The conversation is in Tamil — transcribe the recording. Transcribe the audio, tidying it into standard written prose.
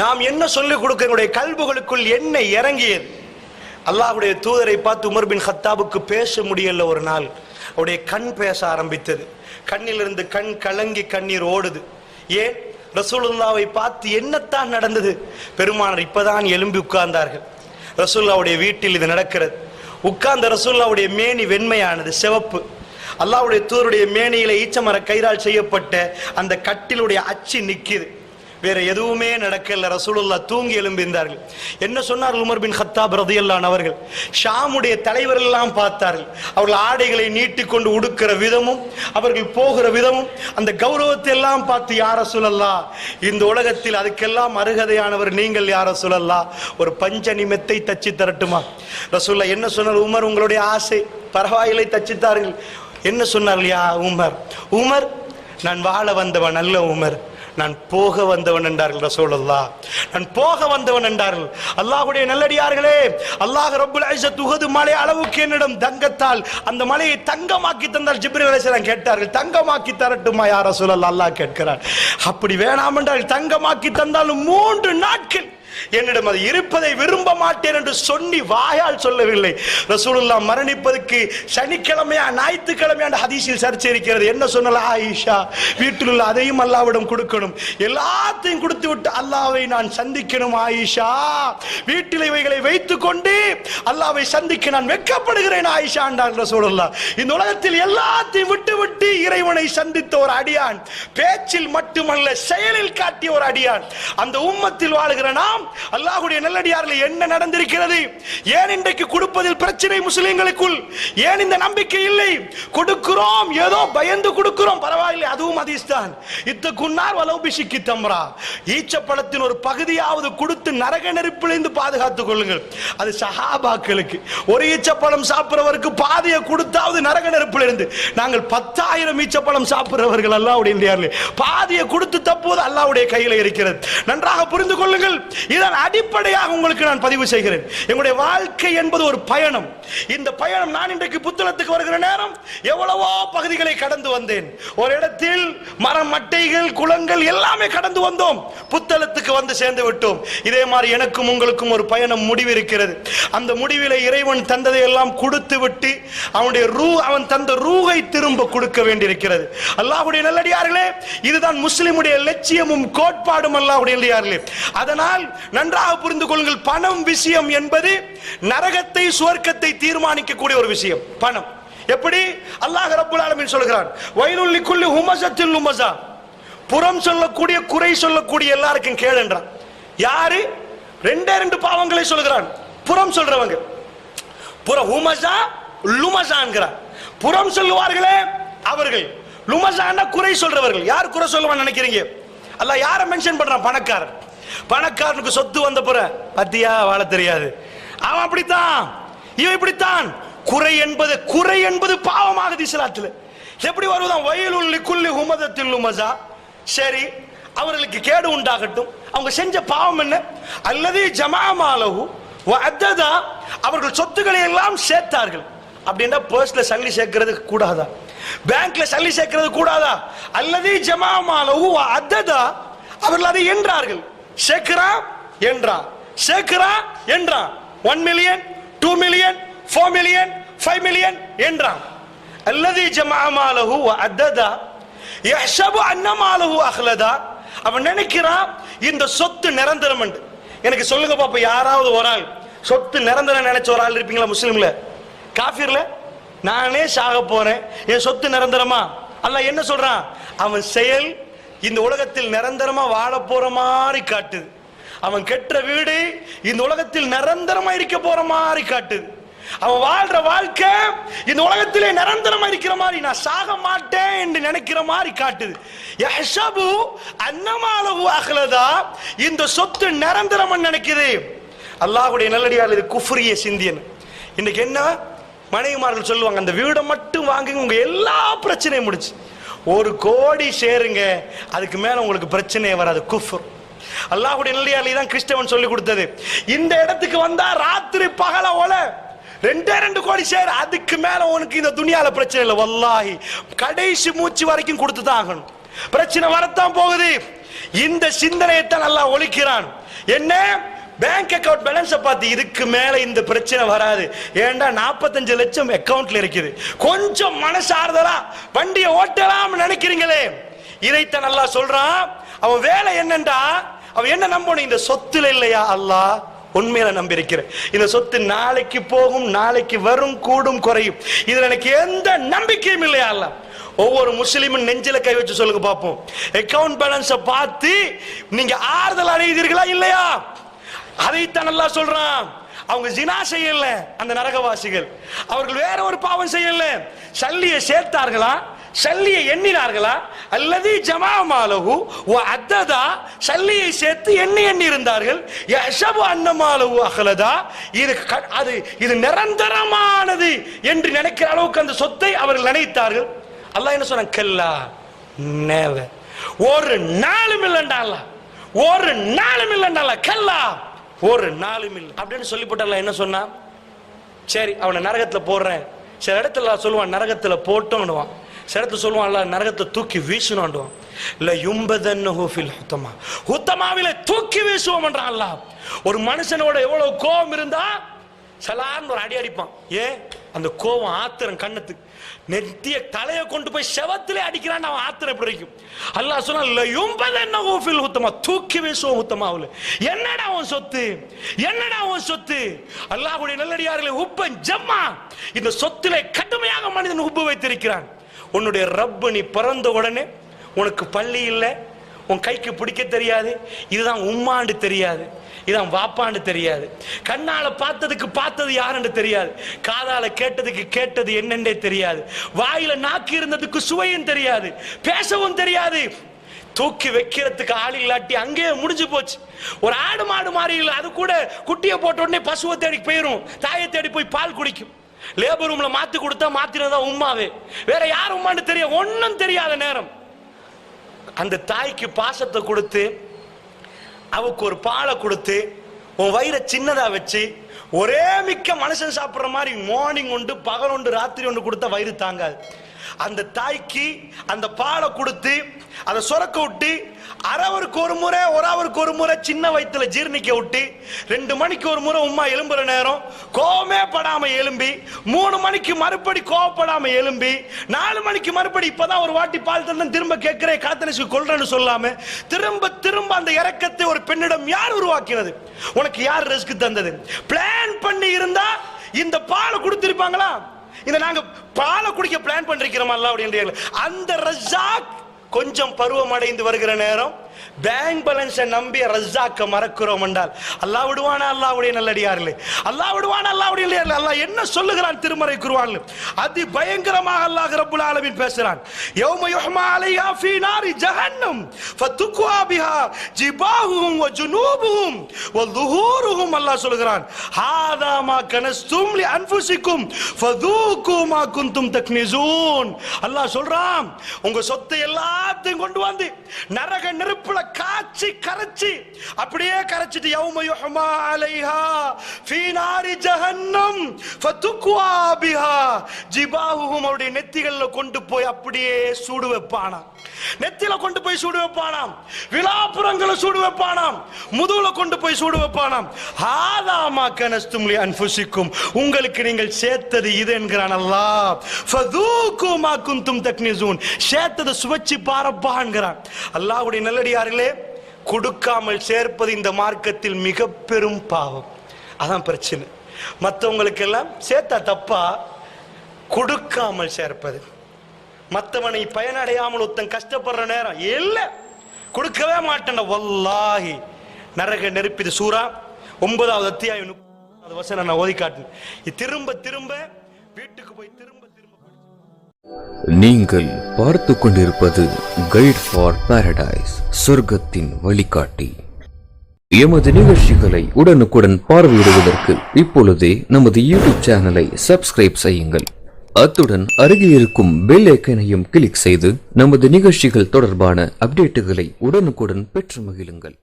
நாம் என்ன சொல்லிக் கொடுக்க எங்களுடைய கல்புகளுக்குள் என்ன இறங்கியது? அல்லாஹ்வுடைய தூதரை பார்த்து உமர் பின் கத்தாபுக்கு பேச முடியல. ஒரு நாள் அவருடைய கண் பேச ஆரம்பித்தது. கண்ணிலிருந்து கண் கலங்கி கண்ணீர் ஓடுது. ஏன்? ரசூலுல்லாவை பார்த்து என்னத்தான் நடந்தது? பெருமானார் இப்பதான் எழும்பி உட்கார்ந்தார்கள். ரசூலுல்லாவுடைய வீட்டில் இது நடக்கிறது. உட்கார்ந்த ரசூலுல்லாவுடைய மேனி வெண்மையானது, சிவப்பு. அல்லாஹ்வுடைய தூதருடைய மேனியில ஈச்சமர கயிறால் செய்யப்பட்ட அந்த கட்டிலுடைய அச்சு நிக்குது. வேற எதுவுமே நடக்கல. ரசூலுல்லாஹ் தூங்கி எழும்பியிருந்தார்கள். என்ன சொன்னார்கள் உமர் பின் கத்தாப் ரலியல்லாஹு அன்ஹு அவர்கள்? ஷாமுடைய தலைவர்கள் எல்லாம் பார்த்தார்கள். அவர்கள் ஆடைகளை நீட்டிக்கொண்டு உடுக்கிற விதமும் அவர்கள் போகிற விதமும் அந்த கௌரவத்தை எல்லாம் பார்த்து, யா ரசூலல்லாஹ், இந்த உலகத்தில் அதுக்கெல்லாம் அருகதையானவர் நீங்கள் யா ரசூலல்லாஹ், ஒரு பஞ்சணி மெத்தை தச்சு தரட்டுமா? ரசூலுல்லாஹ் என்ன சொன்னார்? உமர், உங்களுடைய ஆசை பரவாயில்லை, தச்சுத்தார்கள். என்ன சொன்னார்கள்? யா உமர், உமர், நான் வாழ வந்தவன் அல்ல உமர், நான் போக வந்தவன் என்றார்கள் ரசூலுல்லாஹ். நான் போக வந்தவன் என்றார்கள். அல்லாஹ்வுடைய நல்லடியார்களே, அல்லாஹ் ரப்புல் இஸ்ஸத் உஹது மலை அளவுக்கு என்னிடம் தங்கத்தால் அந்த மலையை தங்கமாக்கி தந்தால் ஜிப்ரீல் அலைஹிஸ்ஸலாம் கேட்டார்கள், தங்கமாக்கி தரட்டுமா யா ரசூலல்லாஹ்? அல்லாஹ் கேட்கிறார். அப்படி வேணாம் என்றால் தங்கமாக்கி தந்தாலும் 3 நாட்கள் என்னிடம் அது இருப்பதை விரும்ப மாட்டேன் என்று சொல்லி வாயால் சொல்லவில்லை. ரசூலுல்லாஹ் மரணிப்பதற்கு சனிக்கிழமையா ஞாயிற்றுக்கிழமையா ஹதீஸில் சர்ச்சை இருக்கிறது. என்ன சொன்னால? ஆயிஷா, வீட்டில் உள்ள அதையும் அல்லாஹ்விடம் கொடுக்கணும், எல்லாத்தையும் கொடுத்து விட்டு அல்லாஹ்வை நான் சந்திக்கணும் ஆயிஷா, வீட்டில் இவைகளை வைத்துக் கொண்டு அல்லாஹ்வை சந்திக்க நான் வெட்கப்படுகிறேன் ஆயிஷா என்றார் ரசூலுல்லாஹ். இந்த உலகத்தில் எல்லாத்தையும் விட்டு விட்டு இறைவனை சந்தித்த ஒரு அடியான், பேச்சில் மட்டுமல்ல செயலில் காட்டிய ஒரு அடியான். அந்த உம்மத்தில் வாழுகிற நாம் அல்லாஹ்வுடைய நல்லடியார்களே, என்ன நடந்திருக்கிறது? ஏன் இன்றைக்கு கொடுப்பதில் பிரச்சனை முஸ்லிம்களுக்குள்? ஏன் இந்த நம்பிக்கை இல்லை? கொடுக்கிறோம், ஏதோ பயந்து கொடுக்கிறோம், பரவாயில்லை, அதுவும் ஹதீஸ் தான். இத்தகுன்னார் வலௌ பிஷிக்கி தம்ரா, ஈச்சப்பழத்தின் ஒரு பகுதியாவது கொடுத்து நரக நெருப்பிலிருந்து பாதுகாத்துக் கொள்ளுங்கள். அது சஹாபாக்களுக்கு. ஒரு ஈச்சப்பழம் சாப்பிடுறவருக்கு பாதியை கொடுத்தாவது நரக நெருப்பிலிருந்து. நாங்கள் 10,000 ஈச்சப்பழம் சாப்பிடுறவர்கள் அல்லாஹ்வுடைய நல்லடியார்களே, பாதியை கொடுத்து தப்புவது அல்லாஹ்வுடைய கையில் இருக்கிறது. நன்றாக புரிந்து கொள்ளுங்கள். இதன் அடிப்படையாக உங்களுக்கு நான் பதிவு செய்கிறேன். எங்களுடைய வாழ்க்கை என்பது ஒரு பயணம். இந்த பயணம், நான் இன்றைக்கு புத்தளத்துக்கு வருகிற நேரம் எவ்வளவோ பகுதிகளை கடந்து வந்தேன். ஒரு இடத்தில் மரம், மட்டைகள், குளங்கள் எல்லாமே கடந்து வந்தோம். புத்தளத்துக்கு வந்து சேர்ந்து விட்டோம். இதே மாதிரி எனக்கும் உங்களுக்கும் ஒரு பயணம் முடிவு இருக்கிறது. அந்த முடிவிலே இறைவன் தந்ததை எல்லாம் கொடுத்து விட்டு அவனுடைய அவன் தந்த ரூஹை திரும்ப கொடுக்க வேண்டியிருக்கிறது. அல்லாஹ்வுடைய நல்லடியார்களே, இதுதான் முஸ்லிமுடைய லட்சியமும் கோட்பாடும். அல்லாஹ்வுடைய நல்லடியார்களே, அதனால் நன்றாக புரிந்து கொள்ளுங்கள். பணம் விஷயம் என்பது நரகத்தை சுவர்க்கத்தை தீர்மானிக்கக்கூடிய ஒரு விஷயம். பணம் எப்படி? அல்லாஹ் ரப்புல் ஆலமீன் சொல்கிறான், வயலுல் லிக்குல்லி ஹுமஸத்தில் லுமஸா, புறம் சொல்லக்கூடிய, குறை சொல்லக்கூடிய எல்லாருக்கும் கேள் என்றான். யாரு? 2 பாவங்களை சொல்கிறான். புறம் சொல்றவங்க, புறம் ஹுமஸா லுமஸா என்கிறான். புறம் சொல்லுவார்களே அவர்கள், லுமஸான்னா குறை சொல்றவர்கள். யார் குறை சொல்லுவான்னு நினைக்கிறீங்க? அல்லாஹ் யாரை மென்ஷன் பண்றான்? பணக்காரர். பணக்காரனுக்கு சொத்து வந்த பிற பத்தியா வாழ தெரியாது, அவன் அப்படித்தான், இவன் இப்படித்தான். குறை என்பது பாவமாகுது இஸ்லாத்துல. எப்படி வருவதான்? வயலுல் லிக்குல்லி ஹுமஸத்தில் லுமஸா. சரி, அவர்களுக்கு கேடு உண்டாகட்டும். அவங்க செஞ்ச பாவம் என்ன? அல்லது ஜமாமாலஹு வ அத்ததா, அவர்கள் சொத்துக்களை எல்லாம் சேர்த்தார்கள். அப்படின்னா பர்ஸ்ல சல்லி சேர்க்கிறது கூடாதா? பேங்க்ல சல்லி சேர்க்கிறது கூடாதா? அல்லது ஜமாமாலஹு வ அத்ததா, அவர்கள் அதை என்றார்கள். சேர்க்கிறா என்றான், சேர்க்கிறா என்றான். 1 மில்லியன், 2 மில்லியன், 4 மில்லியன், 5 மில்லியன் என்றான். அல்லதி ஜமாமாலஹு வ அத்ததா யஹ்சபு அன்ன மாலஹு அஹ்லதா, அவன் நினைக்கிறான் இந்த சொத்து நிரந்தரம் என்று. எனக்கு சொல்லுங்க பாப்பா, யாராவது ஒரு ஆள் சொத்து நிரந்தரம் நினைச்ச ஒரு ஆள் இருப்பீங்களா? முஸ்லிம்ல, காஃபிர்ல? நானே சாக போறேன், என் சொத்து நிரந்தரமா? அல்லாஹ் என்ன சொல்றான்? அவன் செயல் இந்த உலகத்தில் நிரந்தரமா வாழ போற மாதிரி காட்டுது. அவன் கெட்ட வீடு இந்த உலகத்தில் நிரந்தரமா இருக்க போற மாதிரி காட்டுது. அவன் வாழ்ற வாழ்க்கை இந்த உலகத்திலே நிரந்தரமா இருக்கிற மாதிரி, நான் சாக மாட்டேன் என்று நினைக்கிற மாதிரி காட்டுது. யஹ்சபு அன்னமாலஹு அஹ்லதா, இந்த சொத்து நிரந்தரம் நினைக்குது. அல்லாஹ்வுடைய நல்லடியார், இது குஃப்ரிய சிந்தியன். இன்னைக்கு என்ன மனைவிமார்கள் சொல்லுவாங்க, அந்த வீடை மட்டும் வாங்குங்க, உங்க எல்லா பிரச்சனையும் முடிச்சு. 1 கோடி சேருங்க, அதுக்கு மேல உங்களுக்கு பிரச்சனையே வராது. குஃப்ர். அல்லாஹ்வுடைய நல்லடியார் தான் கிறிஸ்தவன் சொல்லி கொடுத்தது. இந்த இடத்துக்கு வந்தா ராத்திரி பகல ஒல 2 கோடி சேர், அதுக்கு மேல உனக்கு இந்த துனியால பிரச்சனை இல்லை. வல்லாஹி கடைசி மூச்சு வரைக்கும் கொடுத்து தான் ஆகணும். பிரச்சனை வரத்தான் போகுது. இந்த சிந்தனையை தான் அல்லாஹ் ஒழிக்கிறான். என்ன பேங்க் அக்கவுண்ட் பேலன்ஸை பார்த்து இதுக்கு மேல இந்த பிரச்சனை வராது, ஏண்டா 45 லட்சம் அக்கவுண்ட்ல இருக்குது, கொஞ்சம் மனசார்தலா வண்டியை ஓட்டலாம் நினைக்கிறீங்களே, இதைத்தான் அல்லாஹ் சொல்றான். அவன் வேலை என்னண்டா, அவன் என்ன நம்பணும், இந்த சொத்துல இல்லையா அல்லாஹ் உண்மையில நம்பி இருக்கிறேன், இந்த சொத்து நாளைக்கு போகும், நாளைக்கு வரும், கூடும், குறையும், இதுல எனக்கு எந்த நம்பிக்கையும் இல்லையா அல்லாஹ். ஒவ்வொரு முஸ்லிமும் நெஞ்சில கை வச்சு சொல்லுங்க பார்ப்போம், அக்கவுண்ட் பேலன்ஸை பார்த்து நீங்க ஆறுதல் அடைகிறீர்களா இல்லையா? அதைத்தான் அல்லாஹ் சொல்றான். அவங்க ஜினா செய்யல அந்த நரகவாசிகள், அவர்கள் வேற ஒரு பாவம் செய்யல, சல்லியை சேர்த்தார்களா, சல்லியை எண்ணினார்களா, அல்லது ஜமாமாலஹு வ அத்ததா, சல்லியை சேர்த்து எண்ணி இருந்தார்கள், யஹ்சபு அன்னமாலஹு அஹ்லதா, இது நிரந்தரமானது என்று நினைக்கிற அளவுக்கு அந்த சொத்தை அவர்கள் நினைத்தார்கள். அல்லாஹ் என்ன சொன்னான், கல்லா நெவர், ஒரு நாளும் இல்லைண்டா அல்லாஹ், ஒரு நாளும் இல்லைண்டா அல்லாஹ், கல்லா ஒரு நாளும் இல்லை அப்படின்னு சொல்லி போட்டால. என்ன சொன்னா, சரி அவனை நரகத்துல போடுறேன், சில இடத்துல சொல்லுவான் நரகத்துல போட்டோன்னுவான், சில இடத்துல சொல்லுவான் நரகத்தை தூக்கி வீசணும்டுவான், இல்ல யும்பதன்னஹு ஃபில் ஹுத்தமா, ஹுத்தமாவில தூக்கி வீசுவோம் என்றான் அல்லாஹ். ஒரு மனுஷனோட எவ்வளவு கோபம் இருந்தா சலான்னு ஒரு அடி அடிப்பான், ஏன் அந்த கோபம் ஆத்திரம், கண்ணத்துக்கு நெத்திய தலையை கொண்டு போய் செவத்திலே அடிக்கிறான், அவன் ஆத்திரம் எப்படி இருக்கும். அல்லாஹ் சொன்னா தூக்கி வீசுவோம் ஹுத்தமாவுல. என்னடா அவன் சொத்து, என்னடா அவன் சொத்து, அல்லாஹ்வுடைய நல்லடியார்களே உப்பன் ஜம்மா, இந்த சொத்திலே கடுமையாக மனிதன் உப்பு வைத்திருக்கிறான். உன்னுடைய ரப்பு நீ பிறந்த உடனே உனக்கு பள்ளி இல்லை, உன் கைக்கு பிடிக்க தெரியாது, இதுதான் உம்மாண்டு தெரியாது, இதான் வாப்பாண்டு தெரியாது, கண்ணால பார்த்ததுக்கு பார்த்தது யாருன்னு தெரியாது, காதால கேட்டதுக்கு கேட்டது என்னென்றே தெரியாது, வாயில நாக்கு இருந்ததுக்கு சுவையும் தெரியாது, பேசவும் தெரியாது, தூக்கி வைக்கிறதுக்கு ஆள் இல்லாட்டி அங்கேயே முடிஞ்சு போச்சு. ஒரு ஆடு மாடு மாதிரி இல்லை, அது கூட குட்டியை போட்ட உடனே பசுவை தேடி போயிடும், தாயை தேடி போய் பால் குடிக்கும். லேபர் ரூம்ல மாத்தி கொடுத்தா மாத்தினதா உம்மாவே, வேற யார் உம்மான்னு தெரியும், ஒன்னும் தெரியாத நேரம் அந்த தாய்க்கு பாசத்தை கொடுத்து, அவக்கு ஒரு பாலை கொடுத்து, உன் வயிறை சின்னதா வச்சு, ஒரே மிக்க மனுஷன் சாப்பிட்ற மாதிரி மார்னிங் உண்டு, பகல் உண்டு, ராத்திரி ஒன்று கொடுத்தா வயிறு தாங்காது. அந்த தாய்க்கு அந்த பாலை கொடுத்து அதை சொரக்க விட்டு, அரவருக்கு ஒரு முறை ஒரு அவருக்கு ஒரு முறை சின்ன வயிற்றுல ஜீர்ணிக்க விட்டு, 2 மணிக்கு ஒரு முறை உம்மா எலும்புற நேரம் கோவமே படாம எலும்பி, 3 மணிக்கு மறுபடி கோவப்படாம எலும்பி, 4 மணிக்கு மறுபடி இப்பதான் ஒரு வாட்டி பால் தந்தன் திரும்ப கேட்கிறேன் காத்தனிச்சு கொள்றேன்னு சொல்லாம திரும்ப திரும்ப அந்த இறக்கத்தை ஒரு பெண்ணிடம் யார் உருவாக்கினது, உனக்கு யார் ரிஸ்க் தந்தது? பிளான் பண்ணி இருந்தா இந்த பாலை கொடுத்திருப்பாங்களா? இந்த நாங்க பாலை குடிக்க பிளான் பண்ணிருக்கிறோம் அல்ல அப்படின்ற அந்த ரஸாக் கொஞ்சம் பருவம் அடைந்து வருகிற நேரம் பேங்க் பேலன்ஸை நம்பி ரஸாக்க மறக்கிறோம் என்றால் அல்லாஹ் விடுவானா? அல்லாஹ்வுடைய நல்லடியார்களே, அல்லாஹ் விடுவானா? அல்லாஹ்வுடைய நல்லடியார்களே, அல்லாஹ் என்ன சொல்லுகிறான் திருமறை குர்ஆன்ல? அதி பயங்கரமாக அல்லாஹ் ரப்புல் ஆலமீன் பேசுறான். யௌம யுஹ்மா அலைஹா ஃபீ நாரி ஜஹன்னம் ஃபதுக்வா பிஹா ஜிபாஹுஹும் வ ஜுனூபுஹும் வ ظுஹூருஹும். அல்லாஹ் சொல்லுகிறான், ஹாதா மா கனஸ்தும் லி அன்ஃபுசிக்கும் ஃபதூகு மா குன்தும் தக்னிசூன். அல்லாஹ் சொல்றான், உங்க சொத்தை எல்லாத்தையும் கொண்டு வந்து நரக நெருப்புல காய்ச்சி கரைச்சி, அப்படியே கரைச்சிட்டு யௌம யுஹ்மா அலைஹா ஃபீ நாரி ஜஹன்னம் ஃபதுக்வா பிஹா ஜிபாஹுஹும். அவருடைய நெத்திகள்ல கொண்டு போய் அப்படியே சூடு வைப்பானாம், நெத்தில கொண்டு போய் சூடு வைப்பானாம், விலாப்புறங்களை சூடு வைப்பானாம், முதுகுல கொண்டு போய் சூடு வைப்பானாம். ஹாதா மா கனஸ்தும் லி அன்ஃபுசிக்கும், உங்களுக்கு நீங்கள் சேர்த்தது இது என்கிறான் அல்லாஹ். ஃபதூகு மா குன்தும் தக்னிசூன், சேர்த்தது சுவைச்சு பாரப்பா என்கிறான். அல்லாஹ்வுடைய நல்லடியார்களே, கொடுக்காமல் சேர்ப்பது இந்த மார்க்கத்தில் மிக பெரும் பாவம். அதான் பிரச்சனை. மற்றவங்களுக்கு எல்லாம் சேர்த்தா தப்பா, கொடுக்காமல் சேர்ப்பது, மற்றவனை பயனடையாமல் ஒருத்தன் கஷ்டப்படுற நேரம் இல்ல கொடுக்கவே மாட்டேன் வல்லாஹி நரக நெருப்பிது. சூரா 9வது அத்தியாயம் 30வது வசனம் நான் ஓதி காட்டினேன். திரும்ப திரும்ப வீட்டுக்கு போய் திரும்ப நீங்கள் பார்த்து கொண்டிருப்பது கைட் ஃபார் பாரடைஸ், சொர்க்கத்தின் வழிகாட்டி. எமது நிகழ்ச்சிகளை உடனுக்குடன் பார்வையிடுவதற்கு இப்பொழுதே நமது யூடியூப் சேனலை சப்ஸ்கிரைப் செய்யுங்கள். அத்துடன் அருகில் இருக்கும் பெல் ஐக்கனையும் கிளிக் செய்து நமது நிகழ்ச்சிகள் தொடர்பான அப்டேட்டுகளை உடனுக்குடன் பெற்று மகிழுங்கள்.